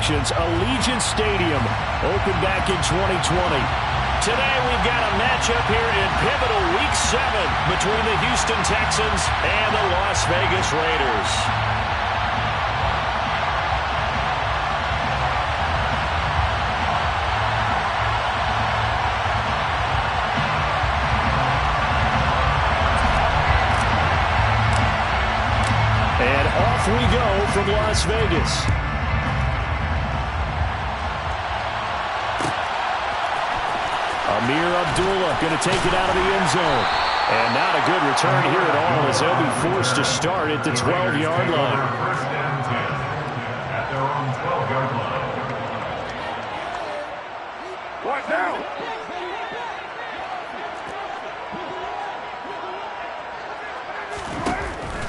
attractions, Allegiant Stadium, opened back in 2020. Today we've got a matchup here in pivotal Week 7 between the Houston Texans and the Las Vegas Raiders. And off we go from Las Vegas. Amir Abdullah going to take it out of the end zone. And not a good return here at all as they'll be forced to start at the 12-yard line. At their own 12-yard line. What now?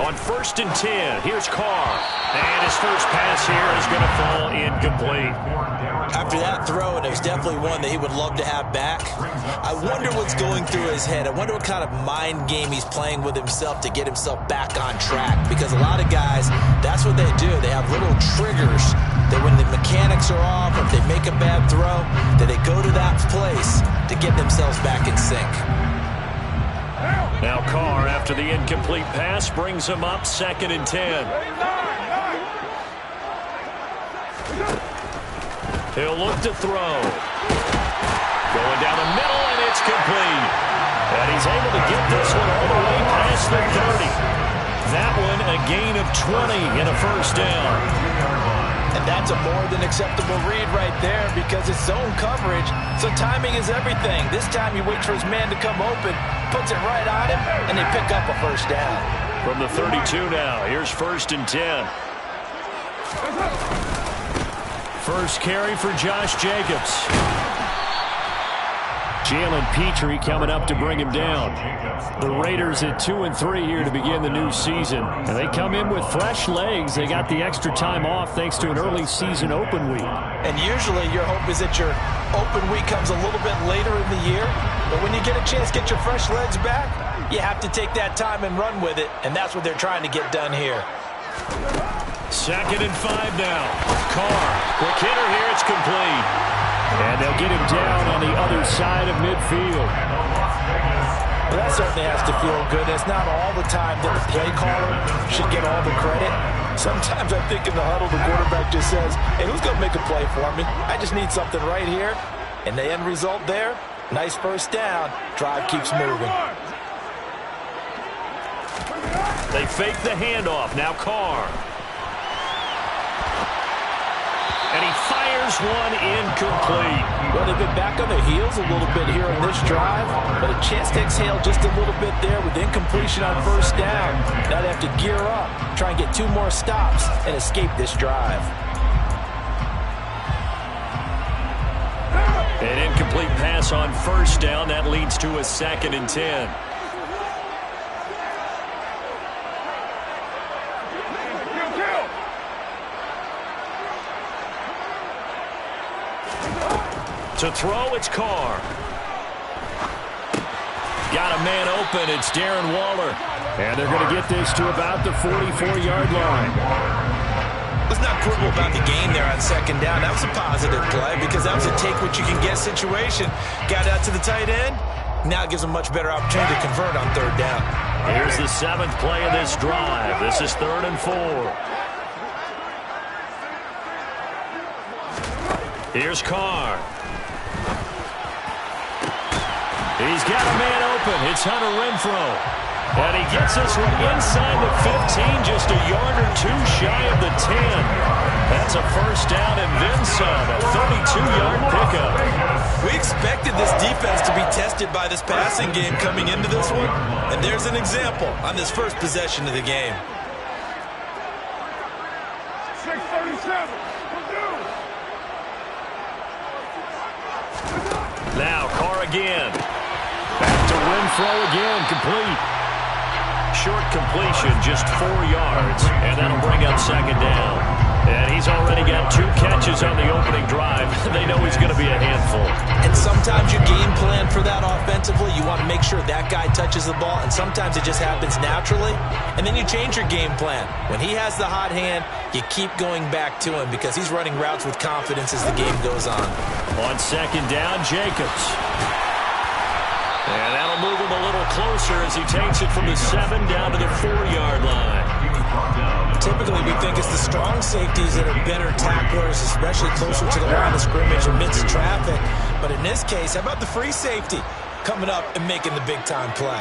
On 1st and 10, here's Carr. And his first pass here is going to fall incomplete. After that throw, and it was definitely one that he would love to have back, I wonder what's going through his head. I wonder what kind of mind game he's playing with himself to get himself back on track. Because a lot of guys, that's what they do. They have little triggers that when the mechanics are off, or if they make a bad throw, that they go to that place to get themselves back in sync. Now Carr, after the incomplete pass, brings him up 2nd and 10. He'll look to throw. Going down the middle, and it's complete. And he's able to get this one all the way past the 30. That one a gain of 20 and a first down. And that's a more than acceptable read right there because it's zone coverage, so timing is everything. This time he waits for his man to come open, puts it right on him, and they pick up a first down. From the 32 now, here's 1st and 10. First carry for Josh Jacobs. Jalen Petrie coming up to bring him down. The Raiders at 2-3 here to begin the new season. And they come in with fresh legs. They got the extra time off thanks to an early season open week. And usually your hope is that your open week comes a little bit later in the year. But when you get a chance to get your fresh legs back, you have to take that time and run with it. And that's what they're trying to get done here. 2nd and 5 now. Carr, quick hitter here, it's complete. And they'll get him down on the other side of midfield. Well, that certainly has to feel good. It's not all the time that the play caller should get all the credit. Sometimes I think in the huddle, the quarterback just says, hey, who's going to make a play for me? I just need something right here. And the end result there, nice first down. Drive keeps moving. They fake the handoff. Now Carr. And he fires one incomplete. Well, they've been back on their heels a little bit here on this drive, but a chance to exhale just a little bit there with incompletion on first down. Now they have to gear up, try and get 2 more stops, and escape this drive. An incomplete pass on first down. That leads to a 2nd and 10. To throw, it's Carr. Got a man open. It's Darren Waller. And they're going to get this to about the 44-yard line. Let's not quibble about the game there on 2nd down. That was a positive play because that was a take-what-you-can-get situation. Got out to the tight end. Now it gives them a much better opportunity to convert on 3rd down. Here's the 7th play of this drive. This is 3rd and 4. Here's Carr. He's got a man open. It's Hunter Renfrow. And he gets this one inside the 15, just a yard or 2 shy of the 10. That's a first down and then some, a 32-yard pickup. We expected this defense to be tested by this passing game coming into this one, and there's an example on this first possession of the game. 637. Now Carr again. Back to Renfrow again, complete. Short completion, just 4 yards, and that'll bring up 2nd down. And he's already got 2 catches on the opening drive. They know he's going to be a handful. And sometimes you game plan for that offensively. defensively, you want to make sure that guy touches the ball, and sometimes it just happens naturally, and then you change your game plan. When he has the hot hand, you keep going back to him because he's running routes with confidence as the game goes on. On second down, Jacobs. And that'll move him a little closer as he takes it from the 7 down to the 4-yard line. Typically, we think it's the strong safeties that are better tacklers, especially closer to the line of scrimmage amidst traffic. But in this case, how about the free safety coming up and making the big-time play?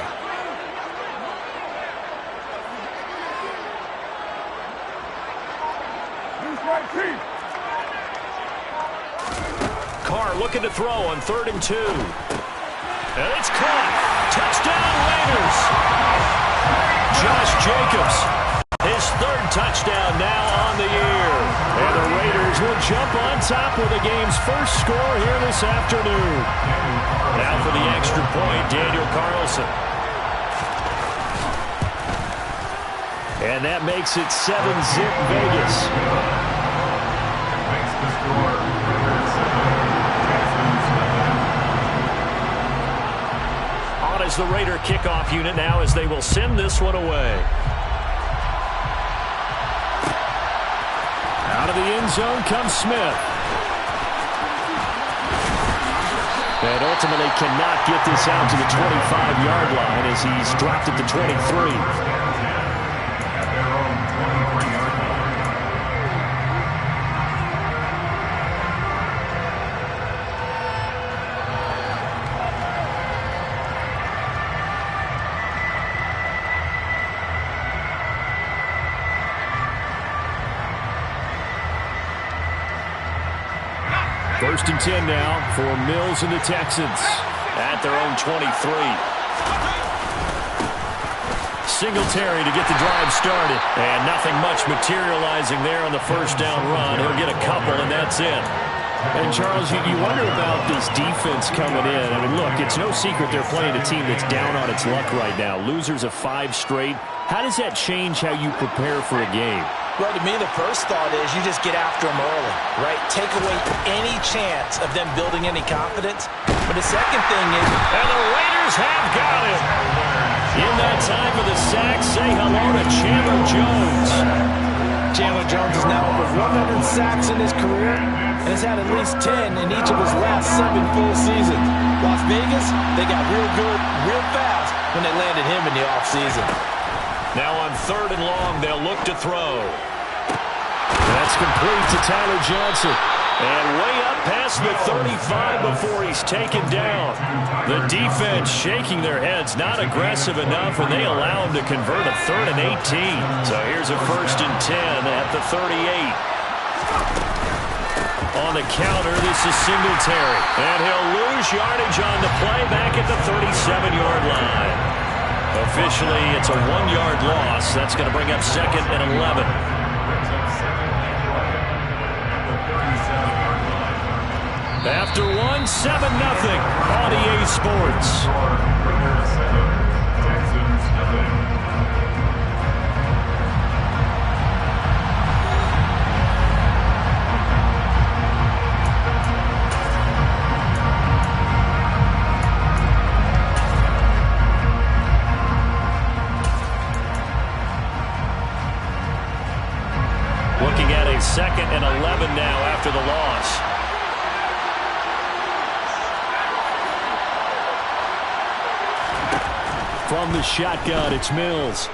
Carr looking to throw on 3rd and 2. And it's caught. Touchdown, Raiders. Josh Jacobs, his 3rd touchdown now on the year. And the Raiders will jump on top with the game's first score here this afternoon. Now for the extra point, Daniel Carlson. And that makes it 7-zip Vegas. Makes the score 7. On is the Raider kickoff unit now as they will send this one away. Out of the end zone comes Smith. And ultimately cannot get this out to the 25-yard line as he's dropped at the 23. First and 10 now for Mills and the Texans at their own 23. Singletary to get the drive started. And nothing much materializing there on the first down run. He'll get a couple, and that's it. And, Charles, you wonder about this defense coming in. I mean, look, it's no secret they're playing a team that's down on its luck right now. Losers of 5 straight. How does that change how you prepare for a game? Well, to me, the first thought is you just get after them early, right? Take away any chance of them building any confidence. But the second thing is... And the Raiders have got him. In that time for the sack, say hello to Chandler Jones. Chandler Jones is now over 100 sacks in his career and has had at least 10 in each of his last 7 full seasons. Las Vegas, they got real good, real fast when they landed him in the offseason. Now on 3rd and long, they'll look to throw. That's complete to Tyler Johnson. And way up past the 35 before he's taken down. The defense shaking their heads, not aggressive enough, and they allow him to convert a 3rd and 18. So here's a 1st and 10 at the 38. On the counter, this is Singletary. And he'll lose yardage on the play back at the 37-yard line. Officially, it's a 1-yard loss. That's going to bring up 2nd and 11. After 1, 7-0 on EA Sports. Looking at a 2nd and 11 now after the loss. From the shotgun, it's Mills.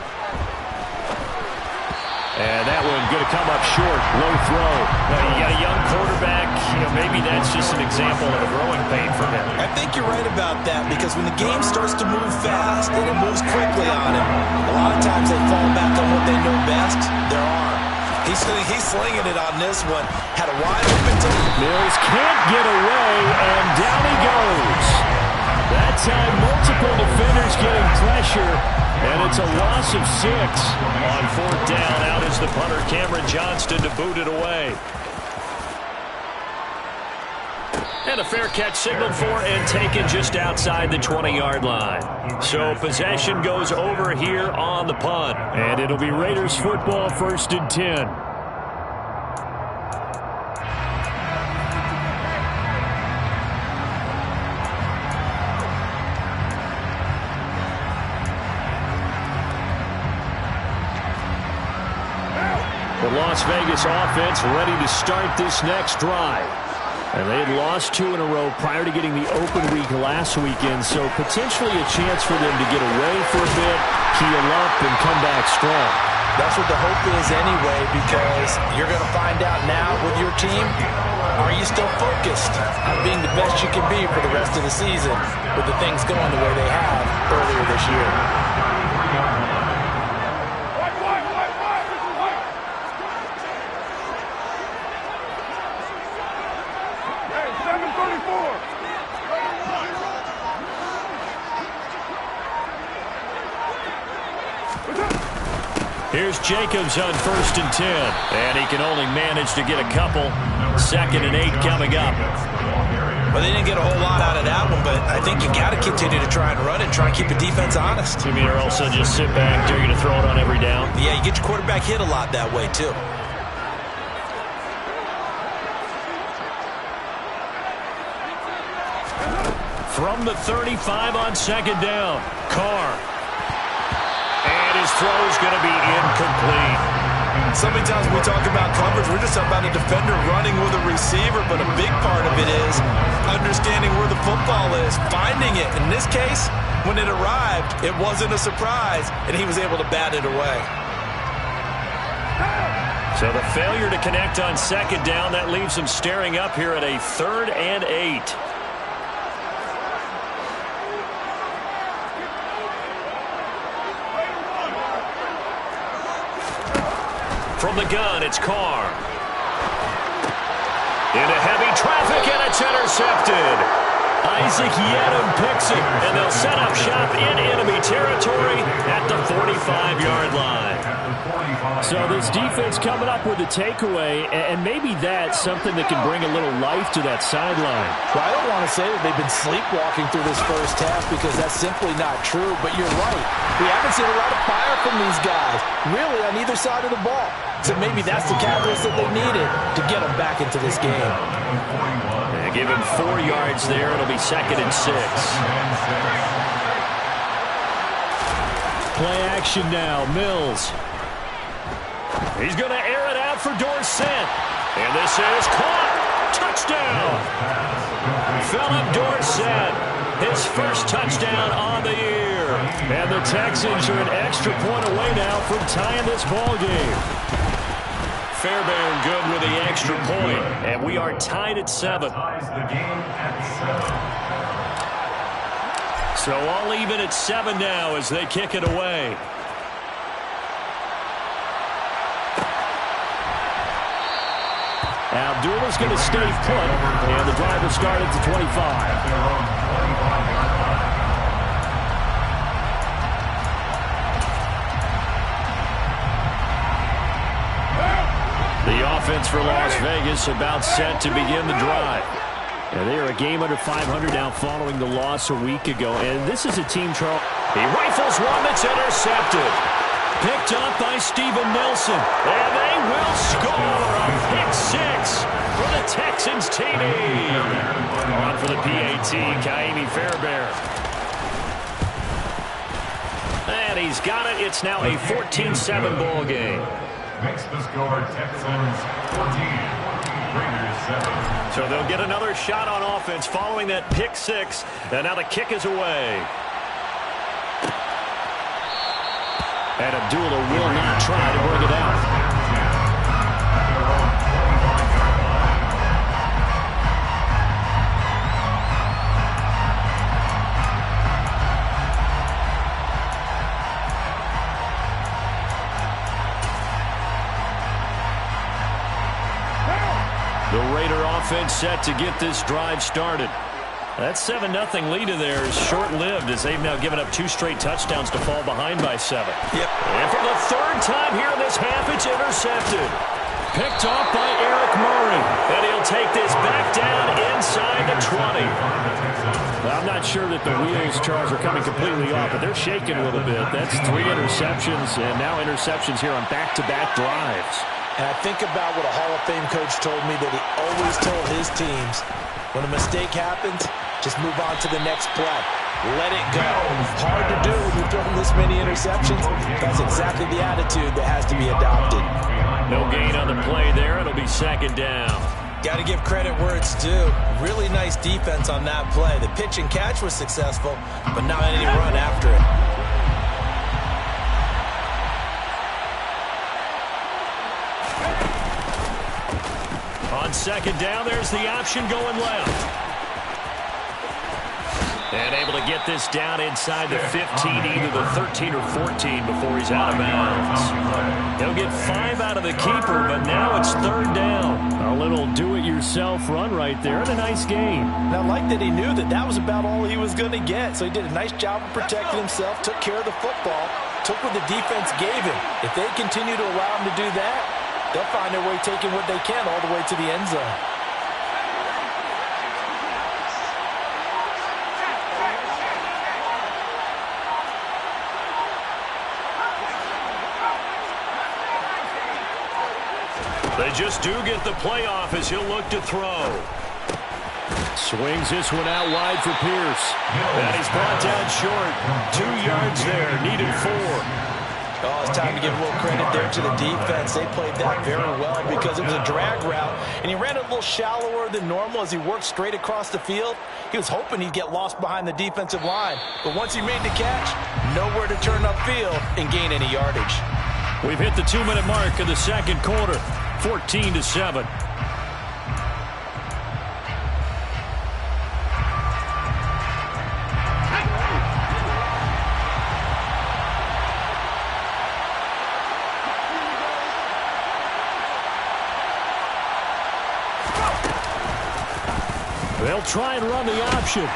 And that one going to come up short. Low throw. Now, you got a young quarterback. Maybe that's just an example of a growing pain for him. I think you're right about that because when the game starts to move fast and it moves quickly on him, a lot of times they fall back on what they know best, their arm. He's slinging it on this one. Had a wide open time. Mills can't get away, and down he goes. That time, multiple defenders getting pressure, and it's a loss of 6. On 4th down, out is the punter, Cameron Johnston, to boot it away. And a fair catch signaled for and taken just outside the 20-yard line. So possession goes over here on the punt, and it'll be Raiders football 1st and 10. Las Vegas offense ready to start this next drive. And they had lost 2 in a row prior to getting the open week last weekend, so potentially a chance for them to get away for a bit, heal up, and come back strong. That's what the hope is anyway, because you're going to find out now with your team, are you still focused on being the best you can be for the rest of the season with the things going the way they have earlier this year? Here's Jacobs on 1st and 10. And he can only manage to get a couple. 2nd and 8 coming up. Well, they didn't get a whole lot out of that one, but I think you got to continue to try and run it and try and keep the defense honest. You mean, or else just sit back, you're going to throw it on every down? Yeah, you get your quarterback hit a lot that way, too. From the 35 on 2nd down, Carr. And his throw is going to be incomplete. So many times when we talk about coverage, we're just talking about a defender running with a receiver, but a big part of it is understanding where the football is, finding it. In this case, when it arrived, it wasn't a surprise, and he was able to bat it away. So the failure to connect on 2nd down, that leaves him staring up here at a 3rd and 8. From the gun, it's Carr. Into heavy traffic, and it's intercepted. Isaac Yedem picks it, and they'll set up shop in enemy territory at the 45-yard line. So this defense coming up with a takeaway, and maybe that's something that can bring a little life to that sideline. Well, I don't want to say that they've been sleepwalking through this first half because that's simply not true, but you're right. We haven't seen a lot of fire from these guys, really, on either side of the ball. So maybe that's the catalyst that they needed to get them back into this game. Give him 4 yards there. It'll be 2nd and 6. Play action now. Mills. He's going to air it out for Dorsett. And this is caught. Touchdown. Philip Dorsett. His first touchdown on the year. And the Texans are an extra point away now from tying this ball game. Fairbairn good with the extra point, and we are tied at 7. So all even at 7 now as they kick it away. Abdullah's going to stay put, and the drive will start at the 25. The offense for Las Vegas about set to begin the drive. And they are a game under 500 now following the loss a week ago. And this is a team, Charles. He rifles one that's intercepted. Picked up by Steven Nelson. And they will score a pick 6 for the Texans TD. On for the PAT, Kaimi Fairbairn. And he's got it. It's now a 14-7 ball game. Makes the score Texans 14, Raiders 7. So they'll get another shot on offense following that pick 6. And now the kick is away. And Abdullah will not try to bring it out. The Raider offense set to get this drive started. That 7-0 lead of theirs is short-lived as they've now given up 2 straight touchdowns to fall behind by 7. Yep. And for the 3rd time here in this half, it's intercepted. Picked off by Eric Murray. And he'll take this back down inside the 20. Well, I'm not sure that the wheels, Charles, are coming completely off, but they're shaking a little bit. That's 3 interceptions, and now interceptions here on back-to-back drives. And I think about what a Hall of Fame coach told me that he always told his teams, when a mistake happens, just move on to the next play. Let it go. Hard to do when you're throwing this many interceptions. That's exactly the attitude that has to be adopted. No gain on the play there. It'll be second down. Got to give credit where it's due. Really nice defense on that play. The pitch and catch was successful, but not any run after it. On second down, there's the option going left. And able to get this down inside the 15, either the 13 or 14 before he's out of bounds. He'll get 5 out of the keeper, but now it's third down. A little do-it-yourself run right there, and a nice game. And I like that he knew that that was about all he was going to get, so he did a nice job of protecting himself, took care of the football, took what the defense gave him. If they continue to allow him to do that, they'll find their way taking what they can all the way to the end zone. They just do get the playoff as he'll look to throw. Swings this one out wide for Pierce. And he's brought down short. 2 yards there, needed 4. Oh, it's time to give a little credit there to the defense. They played that very well because it was a drag route, and he ran a little shallower than normal as he worked straight across the field. He was hoping he'd get lost behind the defensive line, but once he made the catch, nowhere to turn upfield and gain any yardage. We've hit the 2-minute mark of the second quarter, 14-7. They'll try and run the option.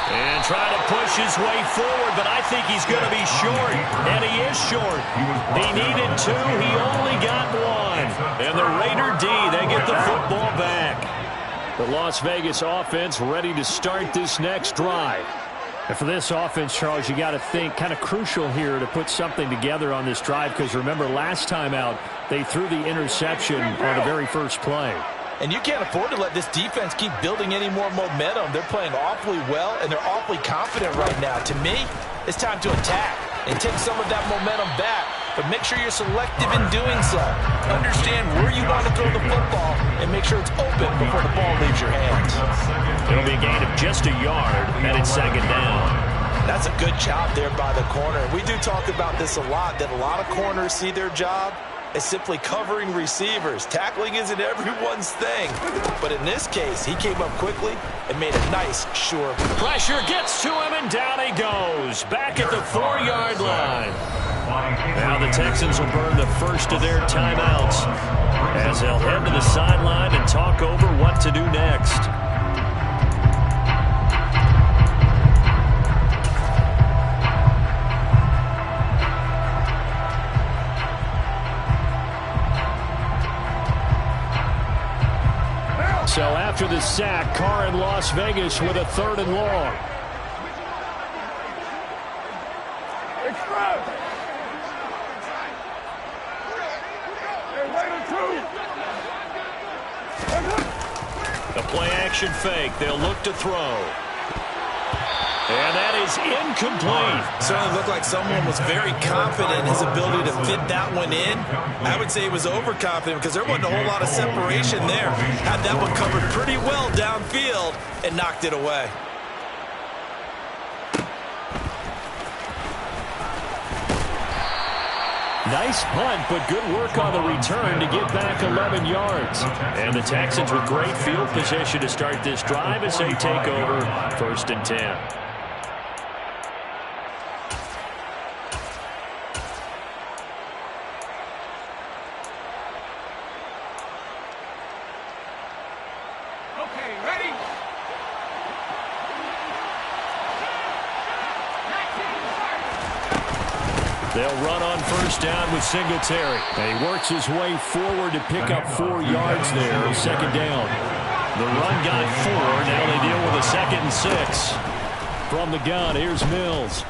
And try to push his way forward, but I think he's going to be short. And he is short. He needed 2. He only got 1. And the Raider D, they get the football back. The Las Vegas offense ready to start this next drive. And for this offense, Charles, you got to think kind of crucial here to put something together on this drive, because remember last time out, they threw the interception on the very first play. And you can't afford to let this defense keep building any more momentum. They're playing awfully well, and they're awfully confident right now. To me, it's time to attack and take some of that momentum back. But make sure you're selective in doing so. Understand where you want to throw the football and make sure it's open before the ball leaves your hands. It'll be a gain of just a yard, and it's second down. That's a good job there by the corner. We do talk about this a lot, that a lot of corners see their job as simply covering receivers. Tackling isn't everyone's thing. But in this case, he came up quickly and made a nice, sure. Pressure gets to him, and down he goes. Back at the 4-yard line. Now the Texans will burn the first of their timeouts as they'll head to the sideline and talk over what to do next. So after the sack, Carr in Las Vegas with a 3rd and long. A play-action fake. They'll look to throw. And that is incomplete. Certainly looked like someone was very confident in his ability to fit that one in. I would say he was overconfident because there wasn't a whole lot of separation there. Had that one covered pretty well downfield and knocked it away. Nice punt, but good work on the return to get back 11 yards. And the Texans with great field position to start this drive as they take over 1st and 10. They'll run on 1st down with Singletary. And he works his way forward to pick up 4 yards there, 2nd down. The run got 4. Now they deal with a 2nd and 6. From the gun, here's Mills.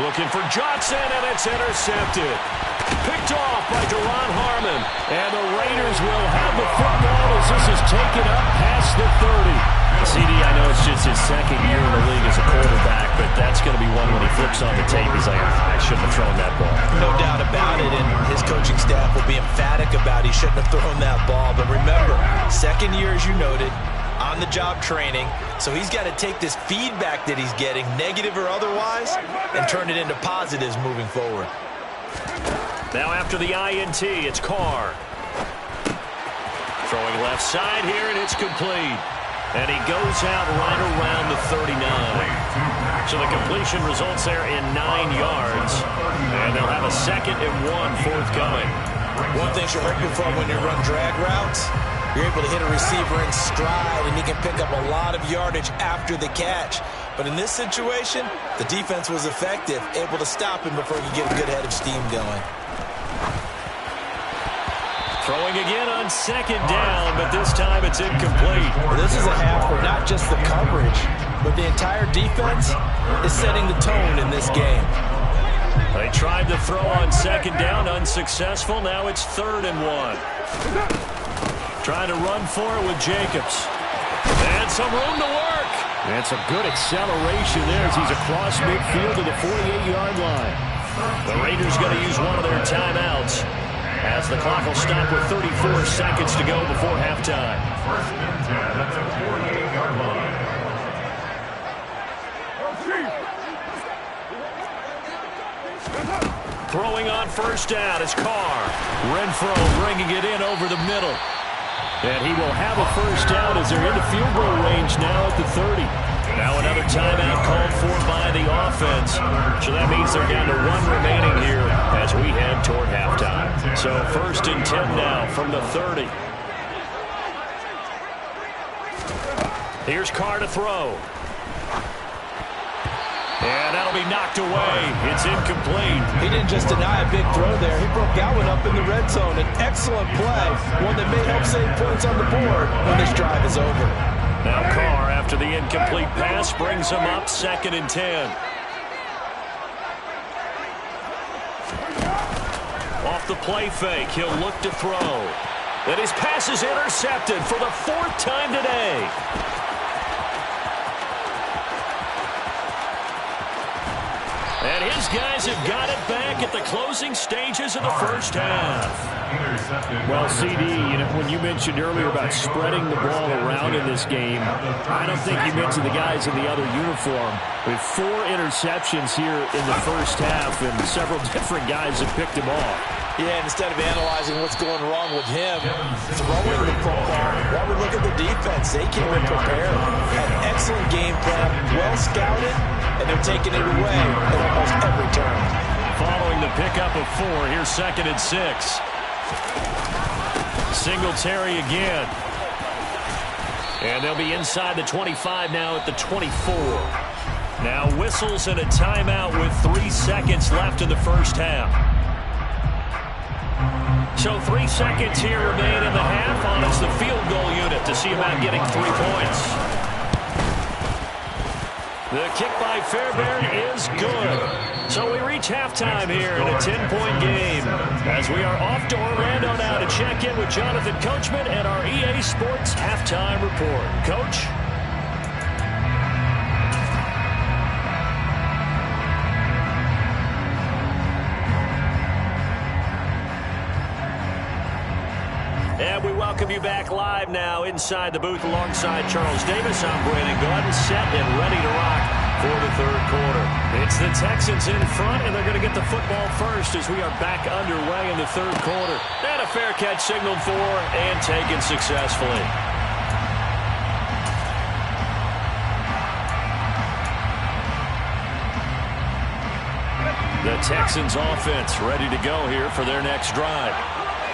Looking for Johnson, and it's intercepted. Picked off by Duron Harmon. And the Raiders will have the football as this is taken up past the 30. CD, I know it's just his second year in the league as a quarterback, but that's going to be one when he flips on the tape. He's like, I shouldn't have thrown that ball. No doubt about it, and his coaching staff will be emphatic about he shouldn't have thrown that ball. But remember, second year, as you noted, on-the-job training, so he's got to take this feedback that he's getting, negative or otherwise, and turn it into positives moving forward. Now after the INT, it's Carr. Throwing left side here, and it's complete. And he goes out right around the 39. So the completion results there in 9 yards. And they'll have a 2nd and 1 forthcoming. One thing you're hoping for when you run drag routes, you're able to hit a receiver in stride, and he can pick up a lot of yardage after the catch. But in this situation, the defense was effective, able to stop him before he could get a good head of steam going. Throwing again on 2nd down, but this time it's incomplete. Well, this is a half where not just the coverage, but the entire defense is setting the tone in this game. They tried to throw on 2nd down, unsuccessful. Now it's 3rd and 1. Trying to run for it with Jacobs. And some room to work. And some good acceleration there as he's across midfield to the 48-yard line. The Raiders going to use one of their timeouts, as the clock will stop with 34 seconds to go before halftime. 1st and 10 at the 48-yard line. Throwing on 1st down is Carr. Renfro bringing it in over the middle. And he will have a 1st down as they're into field goal range now at the 30. Now another timeout called for by the offense. So that means they're down to 1 remaining here as we head toward halftime. So 1st and 10 now from the 30. Here's Carr to throw. And that'll be knocked away. It's incomplete. He didn't just deny a big throw there. He broke that one up in the red zone. An excellent play, one that may help save points on the board when this drive is over. Now Carr, after the incomplete pass, brings him up 2nd and 10. Off the play fake, he'll look to throw. And his pass is intercepted for the 4th time today. And his guys have got it back at the closing stages of the 1st half. Well, CD, when you mentioned earlier about spreading the ball around in this game, I don't think you mentioned the guys in the other uniform. With 4 interceptions here in the 1st half, and several different guys have picked him off. Yeah, instead of analyzing what's going wrong with him, throwing the football, while we look at the defense, they came in prepared. An excellent game plan, well scouted, and they're taking it away at almost every turn. Following the pickup of 4, here's 2nd and 6. Singletary again. And they'll be inside the 25 now at the 24. Now whistles and a timeout with 3 seconds left in the 1st half. So 3 seconds here remain in the half on us, the field goal unit, to see about getting 3 points. The kick by Fairbairn is good. So we reach halftime here in a 10-point game, as we are off to Orlando now to check in with Jonathan Coachman and our EA Sports halftime report. Coach? And we welcome you back live now inside the booth alongside Charles Davis. I'm Brandon Gordon, set and ready to rock for the 3rd quarter. It's the Texans in front, and they're going to get the football first as we are back underway in the 3rd quarter. And a fair catch signaled for and taken successfully. The Texans offense ready to go here for their next drive.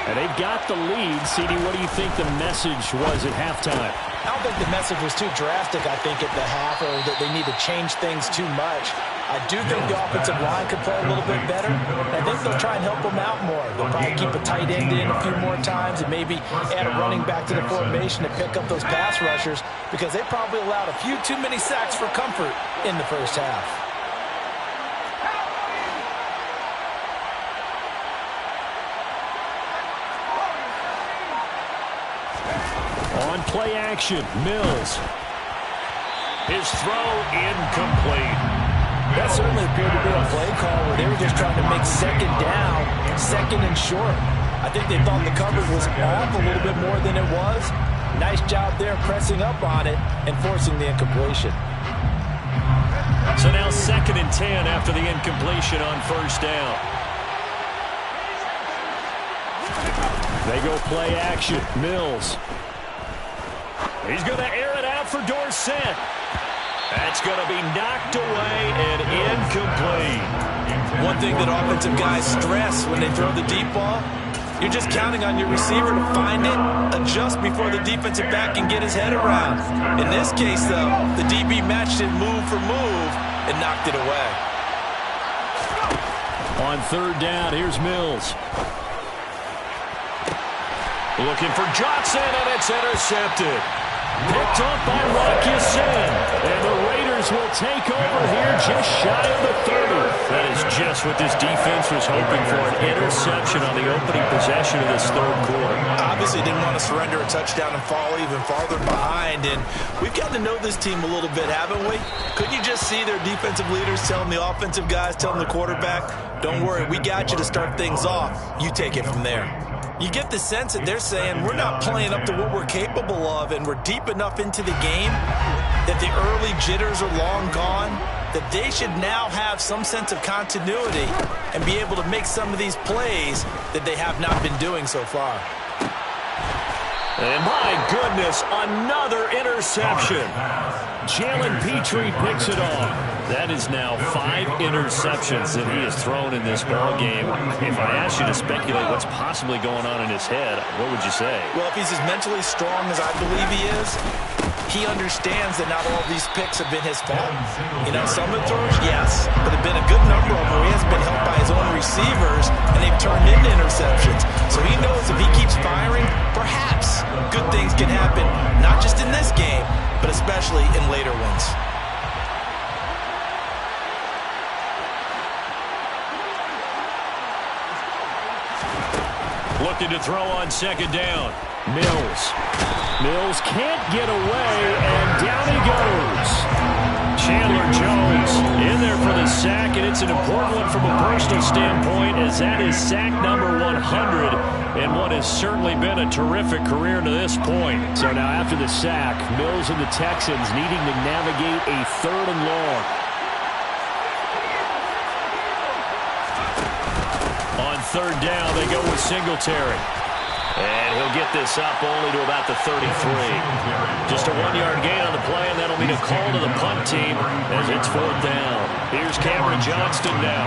And they've got the lead. CD, what do you think the message was at halftime? I don't think the message was too drastic, I think, at the half, or that they need to change things too much. I do think the offensive line could play a little bit better. I think they'll try and help them out more. They'll probably keep a tight end in a few more times and maybe add a running back to the formation to pick up those pass rushers, because they probably allowed a few too many sacks for comfort in the 1st half. On play action, Mills. His throw incomplete. That certainly appeared to be a play call where they were just trying to make second down, second and short. I think they thought the coverage was off a little bit more than it was. Nice job there pressing up on it and forcing the incompletion. So now 2nd and 10 after the incompletion on first down. They go play action. Mills. He's going to air it out for Dorsett. That's going to be knocked away and incomplete. One thing that offensive guys stress when they throw the deep ball, you're just counting on your receiver to find it, adjust before the defensive back can get his head around. In this case, though, the DB matched it move for move and knocked it away. On 3rd down, here's Mills. Looking for Johnson, and it's intercepted. Picked up by Marcus, and the Raiders will take over here just shy of the 30. That is just what this defense was hoping for, an interception on the opening possession of this 3rd quarter. Obviously didn't want to surrender a touchdown and fall even farther behind, and we've gotten to know this team a little bit, haven't we? Couldn't you just see their defensive leaders telling the offensive guys, telling the quarterback, don't worry, we got you to start things off. You take it from there. You get the sense that they're saying we're not playing up to what we're capable of, and we're deep enough into the game that the early jitters are long gone, that they should now have some sense of continuity and be able to make some of these plays that they have not been doing so far. And my goodness, another interception. Jalen Petrie picks it off. That is now 5 interceptions that he has thrown in this ball game. If I asked you to speculate what's possibly going on in his head, what would you say? Well, if he's as mentally strong as I believe he is, he understands that not all these picks have been his fault. You know, some of the throws, yes, but there have been a good number of them where he has been helped by his own receivers, and they've turned into interceptions. So he knows if he keeps firing, perhaps good things can happen, not just in this game, but especially in later ones. Looking to throw on 2nd down. Mills. Mills can't get away, and down he goes. Chandler Jones in there for the sack, and it's an important one from a personal standpoint, as that is sack number 100, and what has certainly been a terrific career to this point. So now after the sack, Mills and the Texans needing to navigate a 3rd and long. On 3rd down, they go with Singletary. And he'll get this up only to about the 33. Just a 1-yard gain on the play, and that'll mean a call to the punt team as it's 4th down. Here's Cameron Johnston now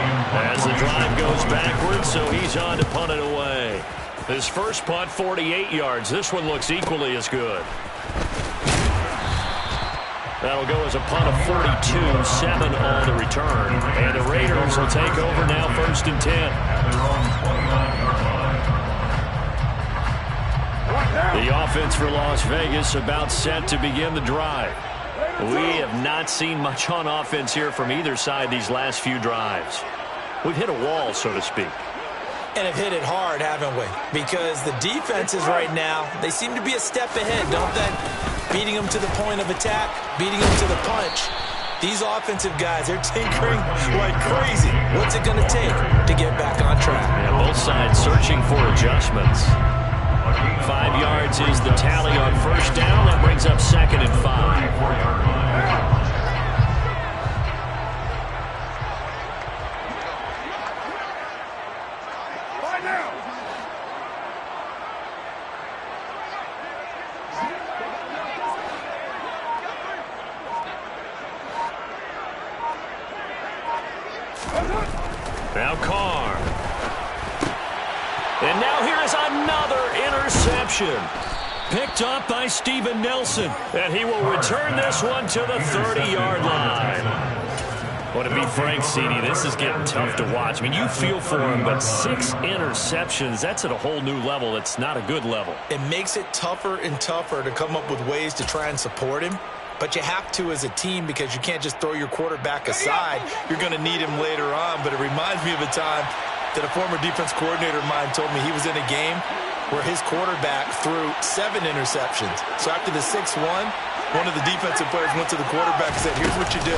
as the drive goes backwards, so he's on to punt it away. His first punt, 48 yards. This one looks equally as good. That'll go as a punt of 42, 7 on the return. And the Raiders will take over now, 1st and 10. The offense for Las Vegas about set to begin the drive. We have not seen much on offense here from either side these last few drives. We've hit a wall, so to speak. And have hit it hard, haven't we? Because the defenses right now, they seem to be a step ahead, don't they? Beating them to the point of attack, beating them to the punch. These offensive guys, they're tinkering like crazy. What's it going to take to get back on track? Yeah, both sides searching for adjustments. 5 yards is the tally on 1st down. That brings up 2nd and 5. Now Carr. And now here is another interception. Picked up by Steven Nelson. And he will return this one to the 30-yard line. Well, to be frank, CD, this is getting tough to watch. I mean, you feel for him, but 6 interceptions, that's at a whole new level. It's not a good level. It makes it tougher and tougher to come up with ways to try and support him. But you have to as a team because you can't just throw your quarterback aside. You're going to need him later on. But it reminds me of a time that a former defense coordinator of mine told me he was in a game where his quarterback threw 7 interceptions. So after the 6-1, one of the defensive players went to the quarterback and said, here's what you do.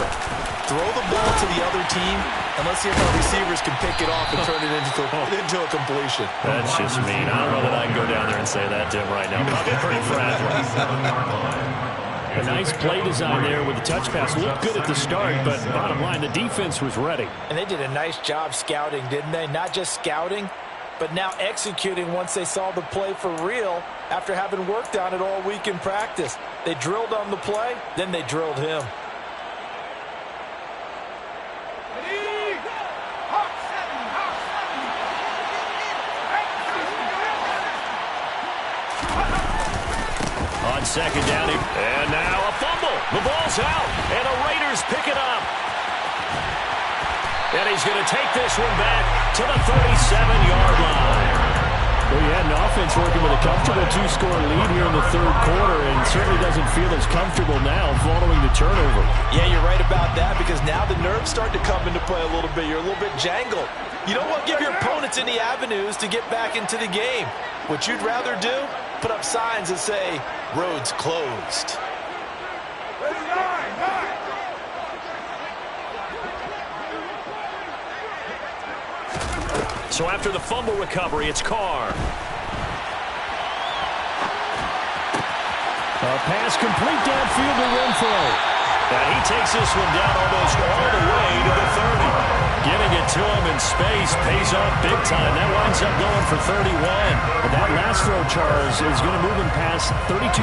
Throw the ball to the other team, and let's see if our receivers can pick it off and turn it into a completion. That's just mean. I don't know that I can go down there and say that to him right now. Probably pretty fragile. A nice play design there with the touch pass. Looked good at the start, but bottom line, the defense was ready. And they did a nice job scouting, didn't they? Not just scouting, but now executing once they saw the play for real after having worked on it all week in practice. They drilled on the play, then they drilled him. On second down, and now a fumble. The ball's out, and the Raiders pick it up. And he's going to take this one back to the 37-yard line. Well, you had an offense working with a comfortable 2-score lead here in the third quarter, and certainly doesn't feel as comfortable now following the turnover. Yeah, you're right about that, because now the nerves start to come into play a little bit. You're a little bit jangled. You don't want to give your opponents any avenues to get back into the game. What you'd rather do, put up signs that say, roads closed. So after the fumble recovery, it's Carr. A pass complete downfield to Renfro. And he takes this one down almost all the way to the 30. Getting it to him in space pays off big time. That winds up going for 31. But that last throw, Charles, is going to move him past 32,942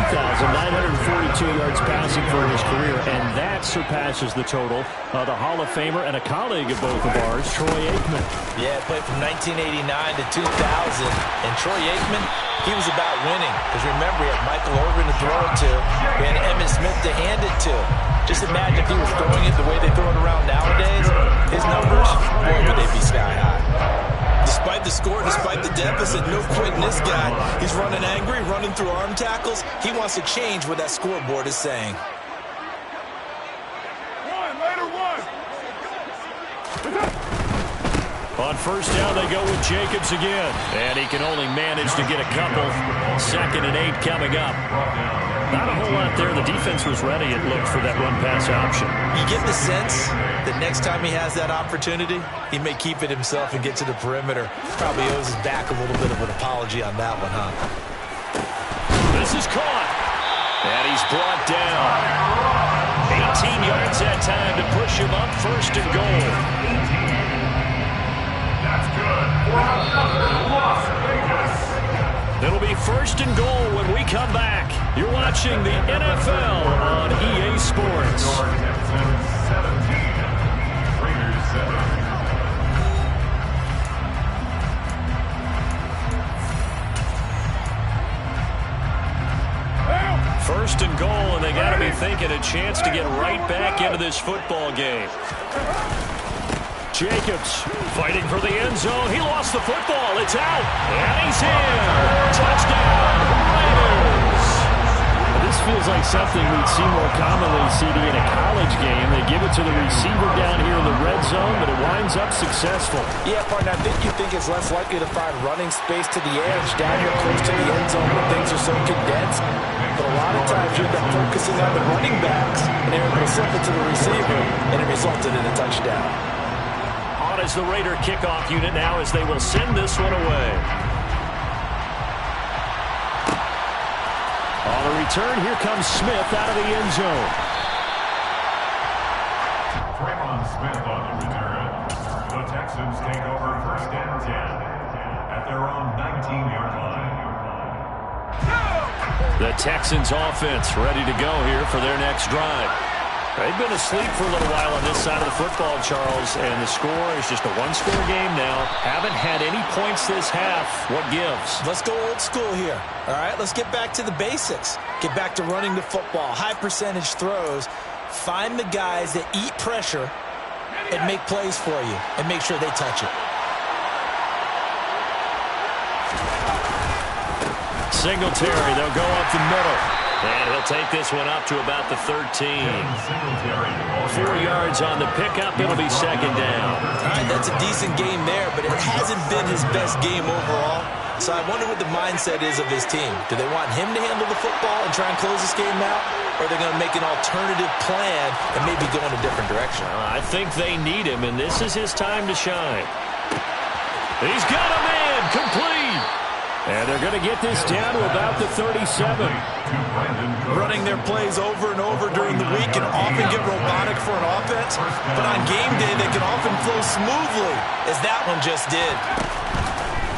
yards passing for his career, and that surpasses the total of the Hall of Famer and a colleague of both of ours, Troy Aikman. Yeah, played from 1989 to 2000, and Troy Aikman, he was about winning. Because remember, he had Michael Irvin to throw it to, we had Emmitt Smith to hand it to. Just imagine if he was throwing it the way they throw it around nowadays, his numbers, boy, would they be sky high. Despite the score, despite the deficit, no quitting this guy. He's running angry, running through arm tackles. He wants to change what that scoreboard is saying. On first down, they go with Jacobs again. And he can only manage to get a couple. 2nd and 8 coming up. Not a whole lot there. The defense was ready, it looked, for that run-pass option. You get the sense that next time he has that opportunity, he may keep it himself and get to the perimeter. Probably owes his back a little bit of an apology on that one, huh? This is caught. And he's brought down. 18 yards that time to push him up 1st and goal. That's good. Las Vegas. It'll be 1st and goal when we come back. You're watching the NFL on EA Sports. 17. Raiders 7. 1st and goal, and they got to be thinking a chance to get right back into this football game. Jacobs fighting for the end zone. He lost the football. It's out. And he's in. Touchdown, Raiders. This feels like something we'd see more commonly, CD, in a college game. They give it to the receiver down here in the red zone, but it winds up successful. Yeah, partner, I think you think it's less likely to find running space to the edge down here close to the end zone when things are so condensed. But a lot of times you end up focusing on the running backs, and they're able to slip it to the receiver, and it resulted in a touchdown. On is the Raider kickoff unit now as they will send this one away. On the return, here comes Smith out of the end zone. Smith on the return. The Texans take over 1st and 10 at their own 19-yard line. The Texans offense ready to go here for their next drive. They've been asleep for a little while on this side of the football, Charles, and the score is just a 1-score game now. Haven't had any points this half. What gives? Let's go old school here. All right, let's get back to the basics. Get back to running the football, high percentage throws. Find the guys that eat pressure and make plays for you and make sure they touch it. Singletary, they'll go up the middle. And he'll take this one up to about the 13. 4 yards on the pickup. It'll be 2nd down. All right, that's a decent game there, but it hasn't been his best game overall. So I wonder what the mindset is of his team. Do they want him to handle the football and try and close this game out? Or are they going to make an alternative plan and maybe go in a different direction? I think they need him, and this is his time to shine. He's got a man complete. And they're going to get this down to about the 37. Running their plays over and over during the week can often get robotic for an offense, but on game day they can often flow smoothly, as that one just did.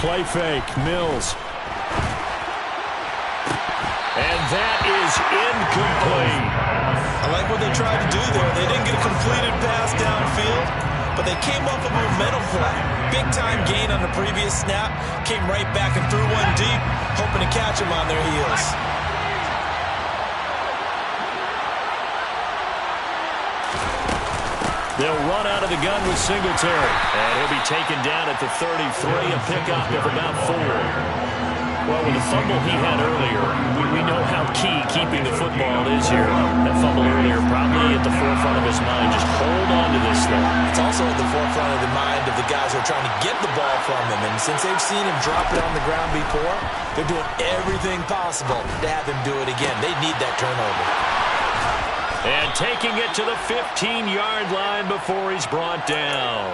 Play fake, Mills. And that is incomplete. I like what they tried to do there. They didn't get a completed pass downfield, but they came up with a momentum play. Big-time gain on the previous snap, came right back and threw one deep, hoping to catch them on their heels. They'll run out of the gun with Singletary. And he'll be taken down at the 33, a pickup of about 4. Well, with the fumble he had earlier, we know how key keeping the football is here. That fumble earlier probably at the forefront of his mind. Just hold on to this thing. It's also at the forefront of the mind of the guys who are trying to get the ball from him. And since they've seen him drop it on the ground before, they're doing everything possible to have him do it again. They need that turnover. And taking it to the 15-yard line before he's brought down.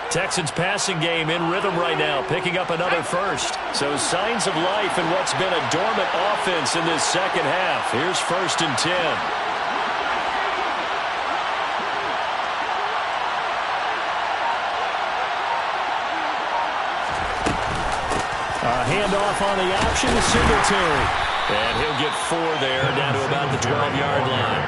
Texans passing game in rhythm right now, picking up another first. So signs of life in what's been a dormant offense in this second half. Here's 1st and 10. A handoff on the option to Singletary. And he'll get 4 there, down to about the 12-yard line.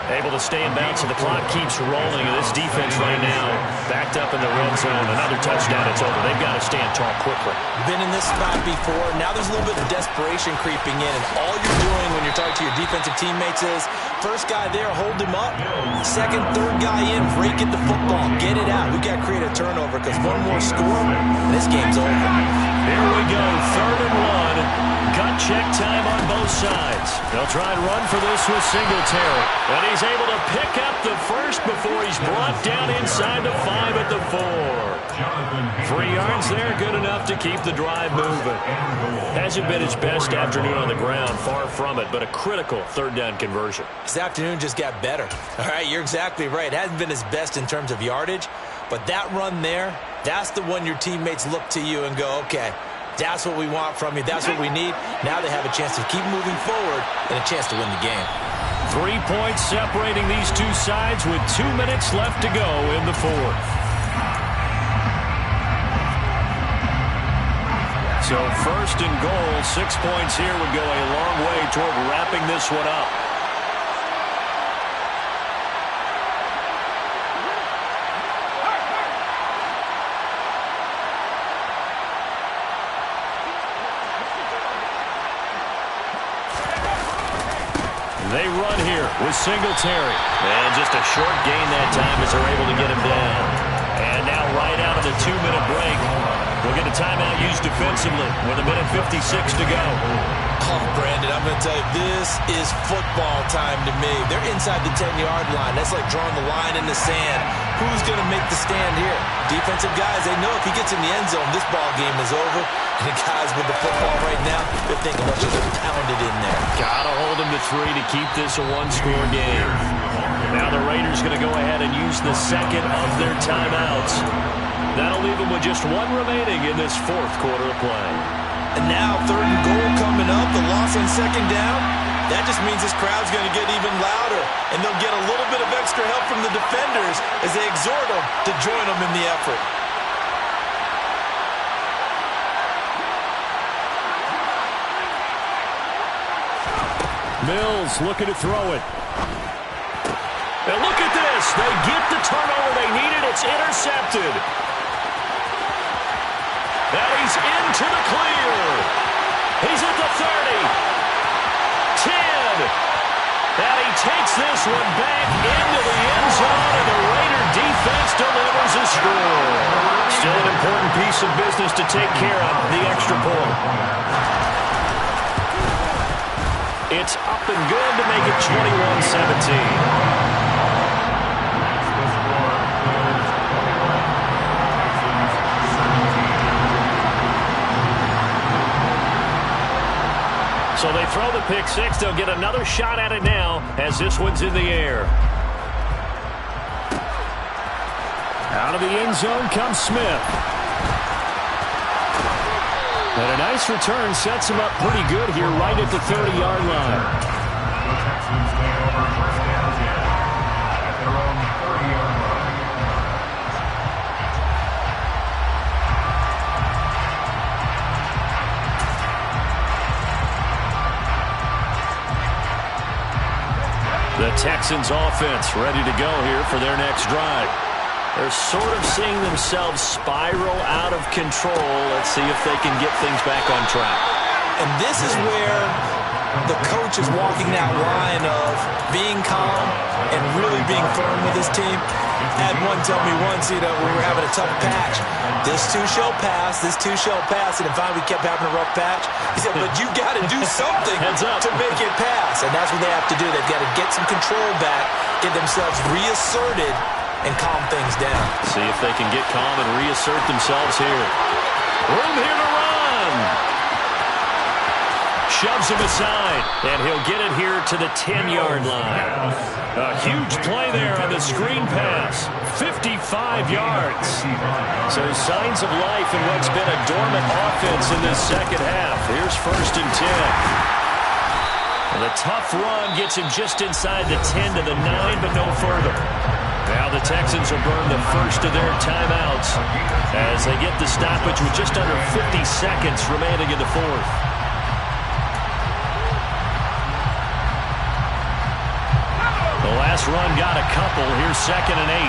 Able to stay in bounds, so the clock keeps rolling. And this defense right now, backed up in the red zone. Another touchdown, it's over. They've got to stand tall quickly. Been in this spot before. Now there's a little bit of desperation creeping in. And all you're doing when you're talking to your defensive teammates is, first guy there, hold him up. Second, third guy in, rake at the football. Get it out. We got to create a turnover because one more score, this game's over. Here we go, 3rd and 1. Gut check time on both sides. They'll try and run for this with Singletary. And he's able to pick up the first before he's brought down inside the 5 at the 4. 3 yards there, good enough to keep the drive moving. Hasn't been his best afternoon on the ground, far from it, but a critical 3rd down conversion. This afternoon just got better. All right, you're exactly right. It hasn't been his best in terms of yardage, but that run there, that's the one your teammates look to you and go, okay, that's what we want from you. That's what we need. Now they have a chance to keep moving forward and a chance to win the game. 3 points separating these two sides with 2 minutes left to go in the 4th. So 1st and goal, 6 points here would go a long way toward wrapping this one up. They run here with Singletary. And just a short gain that time as they're able to get him down. And now right out of the 2-minute break, we'll get a timeout used defensively with 1:56 to go. Oh, Brandon, I'm going to tell you, this is football time to me. They're inside the 10-yard line. That's like drawing the line in the sand. Who's going to make the stand here? Defensive guys, they know if he gets in the end zone, this ball game is over. And the guys with the football right now, they're thinking, let's just pound it in there. Gotta hold him to 3 to keep this a 1-score game. Now the Raiders going to go ahead and use the second of their timeouts. That'll leave them with just 1 remaining in this 4th quarter of play. And now 3rd and goal coming up, the loss on 2nd down. That just means this crowd's going to get even louder, and they'll get a little bit of extra help from the defenders as they exhort them to join them in the effort. Mills looking to throw it. And look at this. They get the turnover they needed. It's intercepted. And he's into the clear. He's at the 30. 10. And he takes this one back into the end zone, and the Raider defense delivers a score. Still an important piece of business to take care of, the extra point. It's up and good to make it 21-17. So they throw the pick six. They'll get another shot at it now as this one's in the air. Out of the end zone comes Smith. And a nice return sets him up pretty good here right at the 30-yard line. The Texans take over first down 10 at their own 30-yard line. The Texans offense ready to go here for their next drive. They're sort of seeing themselves spiral out of control. Let's see if they can get things back on track. And this is where the coach is walking that line of being calm and really being firm with his team. I had one tell me once, we were having a tough patch. This too shall pass, this too shall pass. And finally we kept having a rough patch. He said, but you got to do something to make it pass. And that's what they have to do. They've got to get some control back, get themselves reasserted, and calm things down. See if they can get calm and reassert themselves here. Room here to run. Shoves him aside, and he'll get it here to the 10-yard line. A huge play there on the screen pass. 55 yards. So signs of life in what's been a dormant offense in this second half. Here's 1st and 10. And the tough run gets him just inside the 10 to the 9, but no further. Now the Texans will burn the first of their timeouts as they get the stoppage with just under 50 seconds remaining in the fourth. The last run got a couple. Here's 2nd and 8.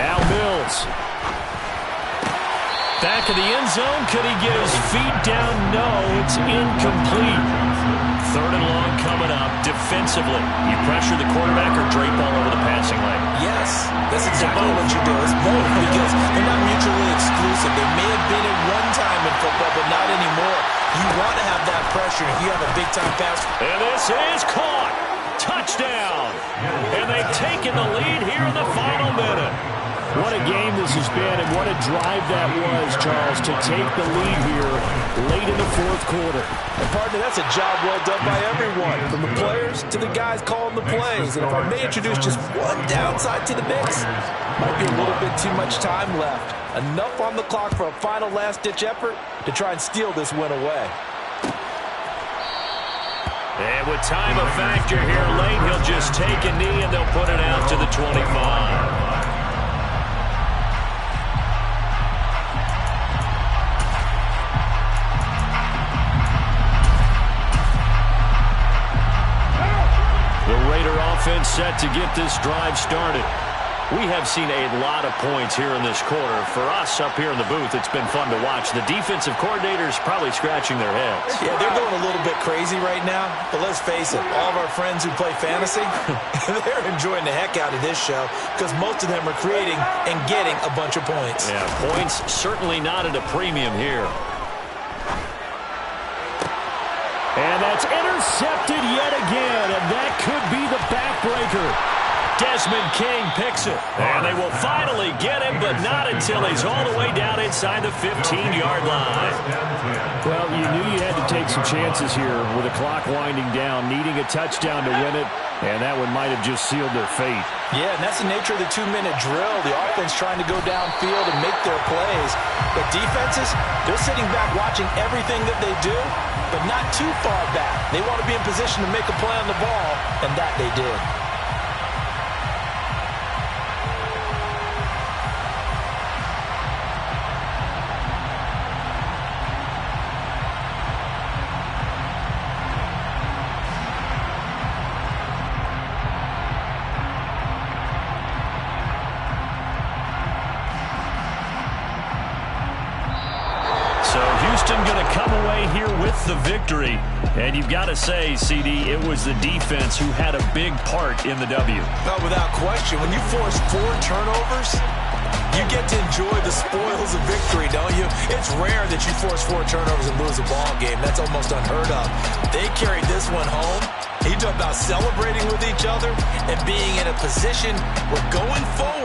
Now Mills. Back of the end zone. Could he get his feet down? No, it's incomplete. 3rd and long coming up. Defensively, you pressure the quarterback or drape all over the passing lane? Yes, that's exactly what you do. It's both because they're not mutually exclusive. They may have been at one time in football, but not anymore. You want to have that pressure if you have a big-time pass. And this is caught. Touchdown. And they've taken the lead here in the final minute. What a game this has been, and what a drive that was, Charles, to take the lead here late in the fourth quarter. And partner, that's a job well done by everyone, from the players to the guys calling the plays. And if I may introduce just one downside to the mix, might be a little bit too much time left. Enough on the clock for a final last-ditch effort to try and steal this win away. And with time a factor here late, he'll just take a knee and they'll put it out to the 25. Offense set to get this drive started. We have seen a lot of points here in this quarter. For us up here in the booth, it's been fun to watch. The defensive coordinators probably scratching their heads. Yeah, they're going a little bit crazy right now. But let's face it, all of our friends who play fantasy, they're enjoying the heck out of this show because most of them are creating and getting a bunch of points. Yeah, points certainly not at a premium here. And that's intercepted yet again, and that could be the backbreaker. Desmond King picks it, and they will finally get him, but not until he's all the way down inside the 15-yard line. Well, you knew you had to take some chances here with the clock winding down, needing a touchdown to win it, and that one might have just sealed their fate. Yeah, and that's the nature of the 2-minute drill. The offense trying to go downfield and make their plays. But defenses, they're sitting back watching everything that they do, but not too far back. They want to be in position to make a play on the ball, and that they did. Going to come away here with the victory. And you've got to say, CD, it was the defense who had a big part in the W. No, without question. When you force 4 turnovers, you get to enjoy the spoils of victory, don't you? It's rare that you force 4 turnovers and lose a ball game. That's almost unheard of. They carried this one home. He talked about celebrating with each other and being in a position where going forward,